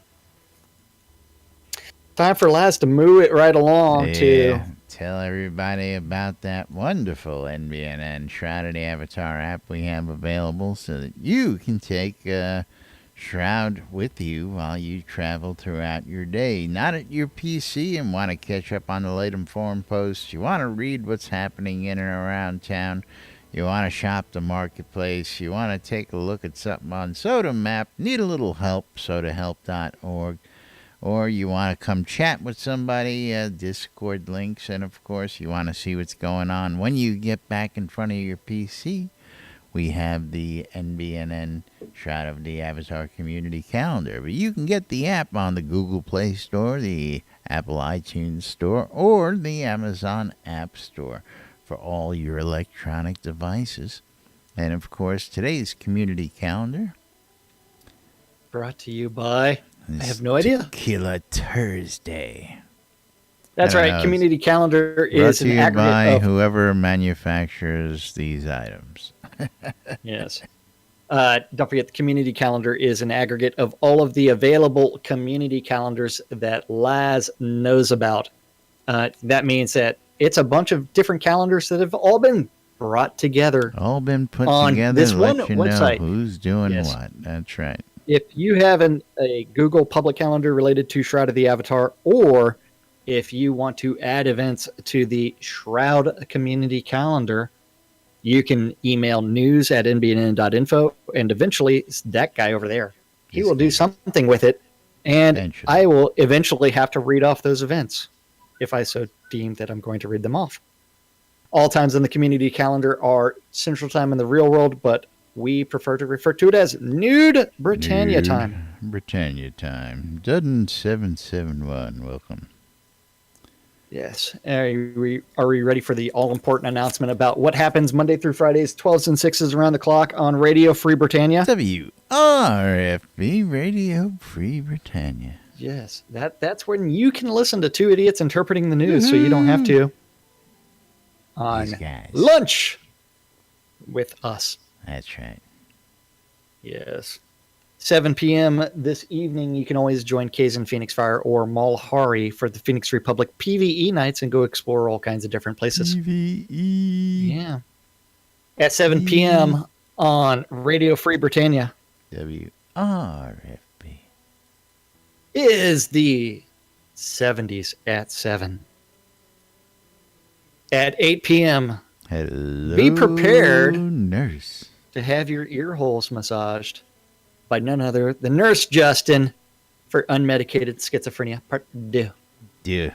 Time for Laz to move it right along to. Tell everybody about that wonderful NBNN Shrouded Avatar app we have available so that you can take Shroud with you while you travel throughout your day. Not at your PC and want to catch up on the latest forum posts. You want to read what's happening in and around town. You want to shop the marketplace. You want to take a look at something on Soda Map. Need a little help, sodahelp.org. Or you want to come chat with somebody, Discord links, and of course you want to see what's going on. When you get back in front of your PC, we have the NBNN Shroud of the Avatar Community Calendar. But you can get the app on the Google Play Store, the Apple iTunes Store, or the Amazon App Store for all your electronic devices. And of course, today's community calendar Brought to you by. I have no idea. Tequila Thursday. That's right. Community calendar is an aggregate by of whoever manufactures these items. Yes. Don't forget the community calendar is an aggregate of all of the available community calendars that Laz knows about. That means that it's a bunch of different calendars that have all been brought together. All been put on together this to one let you website. know who's doing Yes. what. That's right. If you have a Google public calendar related to Shroud of the Avatar, or if you want to add events to the Shroud community calendar, you can email news@nbnn.info, and eventually that guy over there, he will do something with it, and I will eventually have to read off those events if I so deem that I'm going to read them off. All times in the community calendar are Central Time in the real world, but we prefer to refer to it as Nude Britannia time. Britannia time. Dudden 771, welcome. Yes. Are we ready for the all-important announcement about what happens Monday through Fridays, 12s and 6s around the clock on Radio Free Britannia? WRFB Radio Free Britannia. Yes. That's when you can listen to two idiots interpreting the news, so you don't have to. on These guys. Lunch with Us. That's right. Yes. 7 p.m. this evening, you can always join Kazan Phoenix Fire or Malhari for the Phoenix Republic PvE nights and go explore all kinds of different places. PvE. Yeah. At 7 p.m. on Radio Free Britannia. WRFB. Is the 70s at 7. At 8 p.m. Hello, be prepared nurse, to have your ear holes massaged by none other than Nurse Justin for Unmedicated Schizophrenia Part 2. Duh.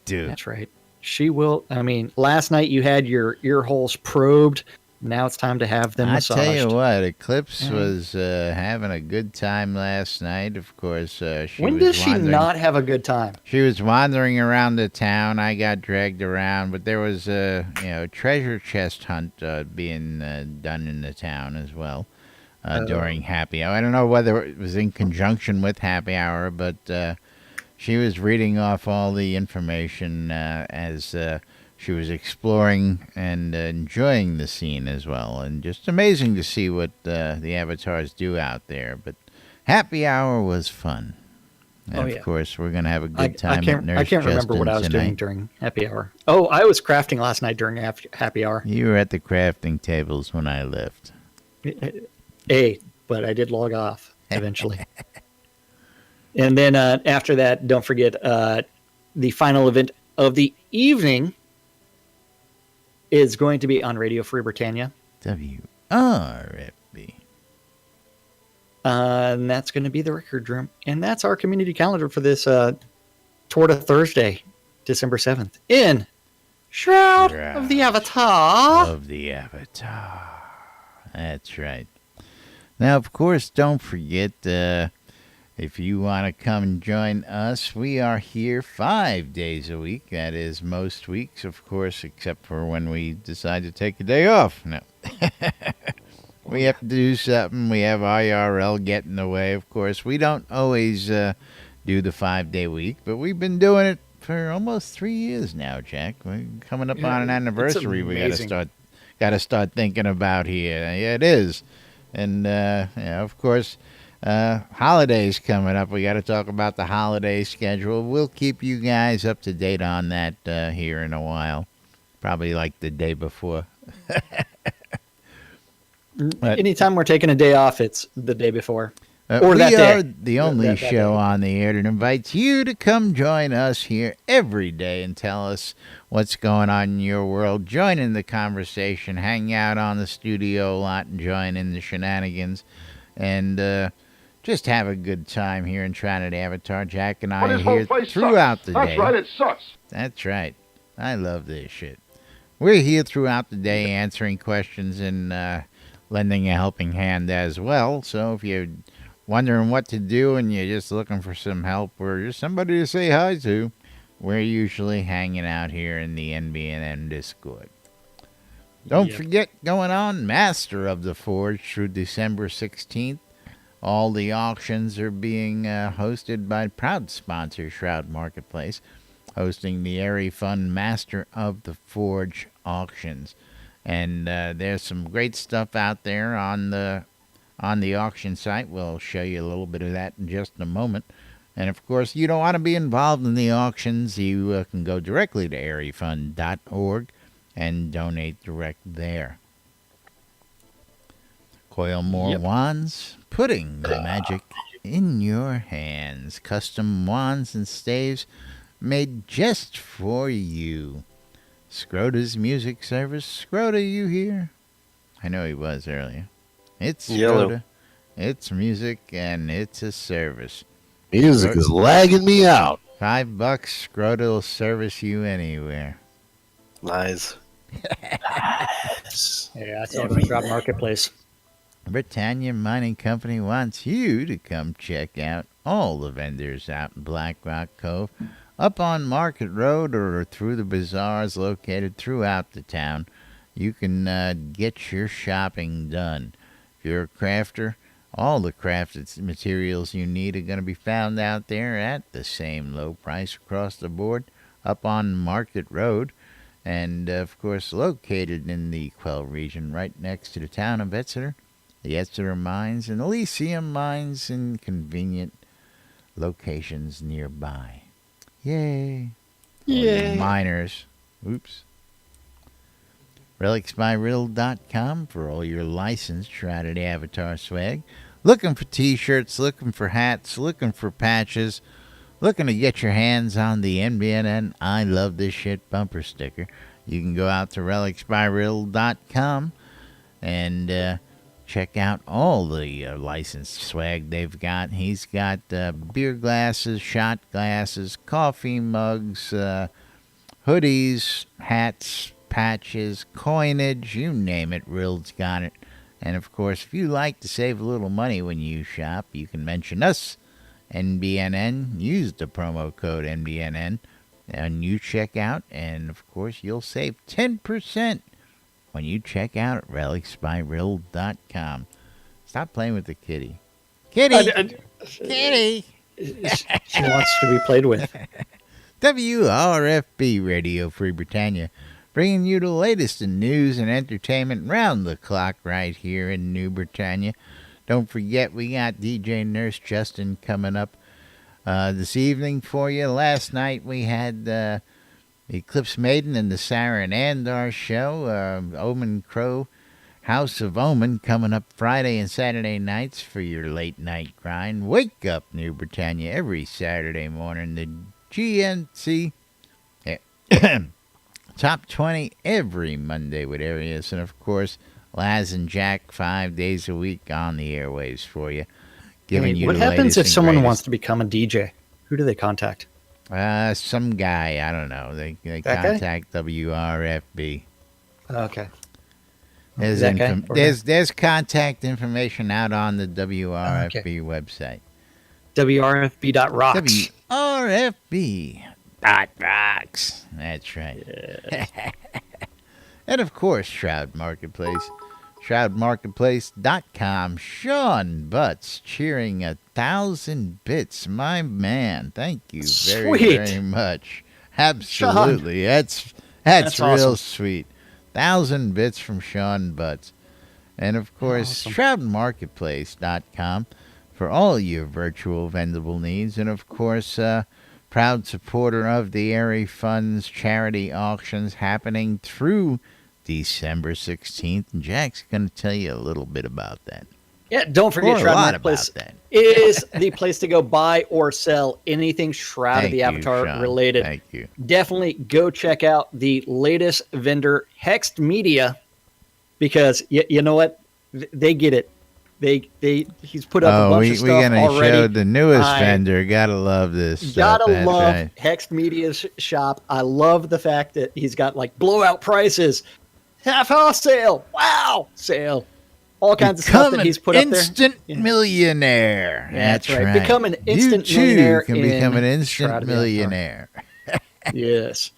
That's right. She will. I mean, last night you had your ear holes probed. Now it's time to have them massaged. I tell you what, Eclipse was having a good time last night. Of course, when does she not have a good time? She was wandering around the town. I got dragged around, but there was a treasure chest hunt being done in the town as well during happy hour. I don't know whether it was in conjunction with happy hour, but she was reading off all the information as she was exploring and enjoying the scene as well. And just amazing to see what the avatars do out there. But happy hour was fun. And of course, we're going to have a good time at Nurse I can't remember Justin what I was tonight. doing during happy hour. Oh, I was crafting last night during happy hour. You were at the crafting tables when I left. But I did log off eventually. And then after that, don't forget the final event of the evening is going to be on Radio Free Britannia. WRFB. And that's going to be the Record Room. And that's our community calendar for this Tour to Thursday, December 7th, in Shroud of the Avatar. Of the Avatar. That's right. Now, of course, don't forget, if you want to come and join us, we are here 5 days a week. That is most weeks, of course, except for when we decide to take a day off. No. We have to do something. We have IRL get in the way, of course. We don't always do the 5-day week, but we've been doing it for almost 3 years now, Jack. We're coming up on an anniversary we gotta start thinking about here. Yeah, it is. And, of course, holidays coming up. We got to talk about the holiday schedule. We'll keep you guys up to date on that here in a while. Probably like the day before. Anytime we're taking a day off, it's the day before. Or we are the only show on the air that invites you to come join us here every day and tell us what's going on in your world. Join in the conversation, hang out on the studio lot, and join in the shenanigans, and just have a good time here in Trinity Avatar. Jack and I are here throughout the day. That's right, it sucks. That's right. I love this shit. We're here throughout the day answering questions and lending a helping hand as well. So if you're wondering what to do and you're just looking for some help or just somebody to say hi to, we're usually hanging out here in the NBNN Discord. Don't forget, going on Master of the Forge through December 16th. All the auctions are being hosted by proud sponsor Shroud Marketplace, hosting the Airy Fun Master of the Forge auctions. And there's some great stuff out there on the auction site. We'll show you a little bit of that in just a moment. And, of course, you don't want to be involved in the auctions. You can go directly to airyfund.org and donate direct there. Coil more wands, putting the magic in your hands. Custom wands and staves made just for you. Scrota's music service. Scrota, you here? I know he was earlier. It's Scrota. It's music and it's a service. Music is lagging me out. $5, Scrota will service you anywhere. Nice. Yeah, that's all the Shroud Marketplace. Britannia Mining Company wants you to come check out all the vendors out in Black Rock Cove, up on Market Road or through the bazaars located throughout the town. You can get your shopping done. If you're a crafter, all the crafted materials you need are going to be found out there at the same low price across the board up on Market Road. and of course located in the Quell region, right next to the town of Exeter, the Exeter Mines and Elysium Mines in convenient locations nearby. Yay! All you miners. Oops. RelicsByRiddle.com for all your licensed Shroud of the Avatar swag. Looking for t-shirts, looking for hats, looking for patches, looking to get your hands on the NBNN I Love This Shit bumper sticker. You can go out to RelicsByRiddle.com and check out all the licensed swag they've got. He's got beer glasses, shot glasses, coffee mugs, hoodies, hats, patches, coinage, you name it, Rill's got it. And of course, if you like to save a little money when you shop, you can mention us, NBNN. Use the promo code NBNN and you check out, and of course, you'll save 10% when you check out at RelicsByRiddle.com. Stop playing with the kitty. Kitty! Kitty! She wants to be played with. WRFB Radio Free Britannia, bringing you the latest in news and entertainment round the clock right here in New Britannia. Don't forget, we got DJ Nurse Justin coming up this evening for you. Last night we had the Eclipse Maiden and the Sarah and Andar show. Omen Crow, House of Omen, coming up Friday and Saturday nights for your late night grind. Wake up, New Britannia, every Saturday morning. The GNC Top 20 every Monday with Arius. And of course, Laz and Jack 5 days a week on the airwaves for you. Giving you what the happens if latest someone and wants to become a DJ? Who do they contact? Some guy, I don't know. They That contact WRFB. Okay. There's contact information out on the WRFB website. WRFB.rocks. WRFB.rocks. That's right. Yes. And of course, Shroud Marketplace. ShroudMarketplace.com. Sean Butts cheering 1,000 bits. My man. Thank you very much. Absolutely. Sean. That's real awesome. sweet. 1,000 bits from Sean Butts. And of course, ShroudMarketplace.com for all your virtual vendable needs. And of course, proud supporter of the Airy Funds charity auctions happening through December 16th. And Jack's going to tell you a little bit about that. Yeah, don't forget Shroud Marketplace is the place to go buy or sell anything Shroud of the Avatar related. Thank you. Definitely go check out the latest vendor, Hexed Media, because you know what? They get it. He's put up a bunch of stuff already. We're going to show the newest vendor. Gotta love this stuff. Gotta love Hexed Media's shop. I love the fact that he's got like blowout prices, half-off sale, wow, sale. All kinds of stuff that he's put up there. Instant millionaire. That's right. Become an instant millionaire. You too can become an instant millionaire. Yes.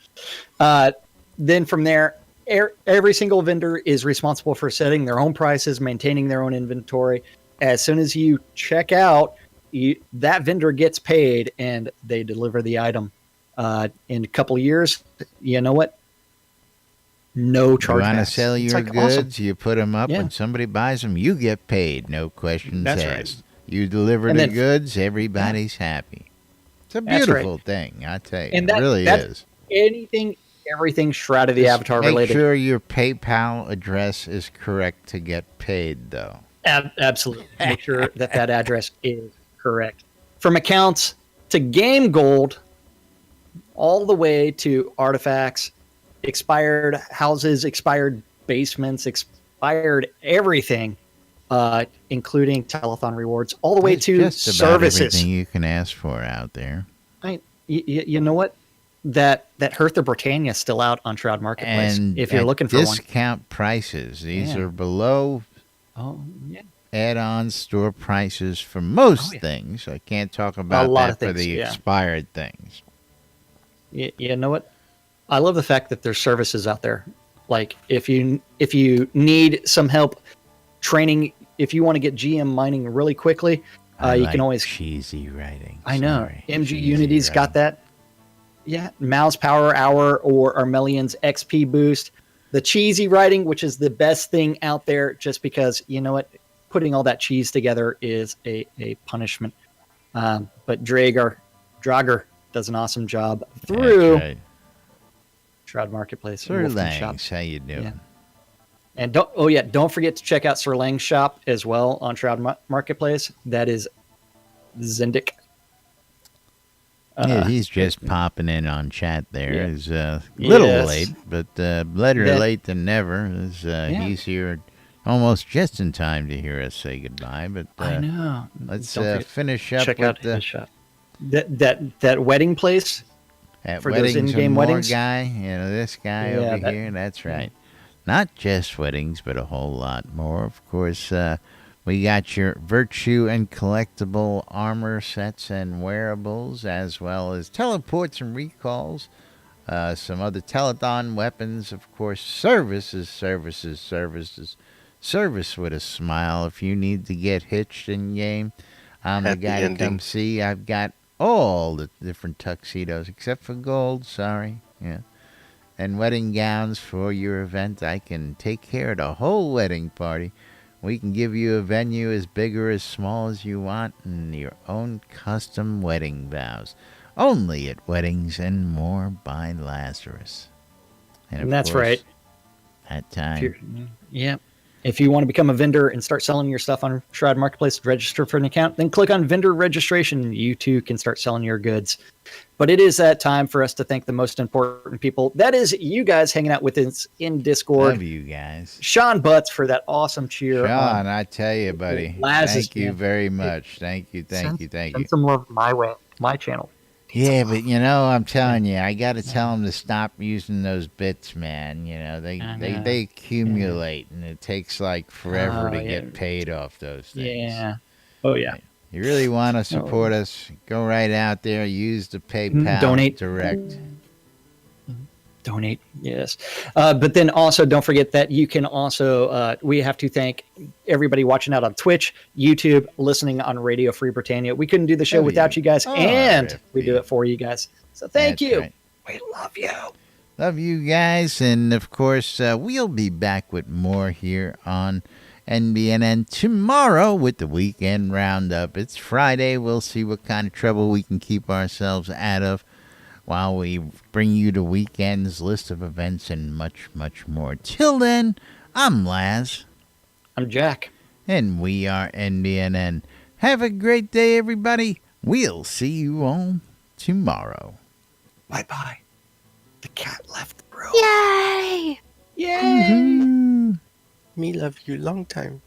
Then from there, every single vendor is responsible for setting their own prices, maintaining their own inventory. As soon as you check out, that vendor gets paid and they deliver the item. In a couple of years, you know what? No charge. You want to sell your goods, you put them up. When somebody buys them, you get paid. No questions asked. Right. You deliver the goods, everybody's happy. It's a beautiful thing, I tell you. It really is. Everything Shroud of the Avatar related. Make sure your PayPal address is correct to get paid, though. Absolutely. Make sure that address is correct. From accounts to game gold, all the way to artifacts, expired houses, expired basements, expired everything, including telethon rewards, all the way to just services. About everything you can ask for out there. You know what? That Hertha Britannia is still out on Shroud Marketplace. And if you're looking for discount prices, these are below add-on store prices for most things. I can't talk about that for the expired things. You know what? I love the fact that there's services out there. Like if you need some help training, if you want to get GM mining really quickly, you can always cheesy writing. I know MG Unity's got that. Mouse Power Hour or Armelian's XP Boost. The cheesy writing, which is the best thing out there, just because, you know what, putting all that cheese together is a punishment. But Drager does an awesome job through Shroud Marketplace. Sir Langs, how you doing? Yeah. And don't forget to check out Sir Lang's shop as well on Shroud Marketplace. That is Zindic. Yeah, he's just popping in on chat there. Yeah. He's a little late, but better late than never. He's here almost just in time to hear us say goodbye. But I know. Let's finish up check with out his shop. That wedding place. At for weddings those in-game and more weddings guy, this guy over here. That's right. Not just weddings, but a whole lot more. Of course, we got your Virtue and collectible armor sets and wearables, as well as teleports and recalls. Some other telethon weapons, of course. Services. Service with a smile. If you need to get hitched in game, I'm the guy to come see. I've got all the different tuxedos, except for gold. Sorry. Yeah. And wedding gowns for your event. I can take care of the whole wedding party. We can give you a venue as big or as small as you want and your own custom wedding vows. Only at Weddings and More by Lazarus. And that's course, right. That time. If you want to become a vendor and start selling your stuff on Shroud Marketplace, register for an account, then click on vendor registration and you too can start selling your goods. But it is that time for us to thank the most important people. That is you guys hanging out with us in Discord. Love you guys. Sean Butts for that awesome cheer. Sean, I tell you, buddy. Thank you very much. Thank you. Send some love my way, my channel. Yeah, but I'm telling you, I got to tell them to stop using those bits, man. They accumulate, and it takes like forever to get paid off those things. Yeah. Oh yeah. You really want to support us? Go right out there, use the PayPal donate direct. Donate, yes. But then also don't forget that you can also, we have to thank everybody watching out on Twitch, YouTube, listening on Radio Free Britannia. We couldn't do the show without you guys, and we do it for you guys. So thank you. Right. We love you. Love you guys. And of course, we'll be back with more here on NBNN tomorrow with the weekend roundup. It's Friday. We'll see what kind of trouble we can keep ourselves out of while we bring you the weekend's list of events and much, much more. Till then, I'm Laz. I'm Jack. And we are NBNN. Have a great day, everybody. We'll see you all tomorrow. Bye-bye. The cat left the room. Yay! Yay! Me love you long time.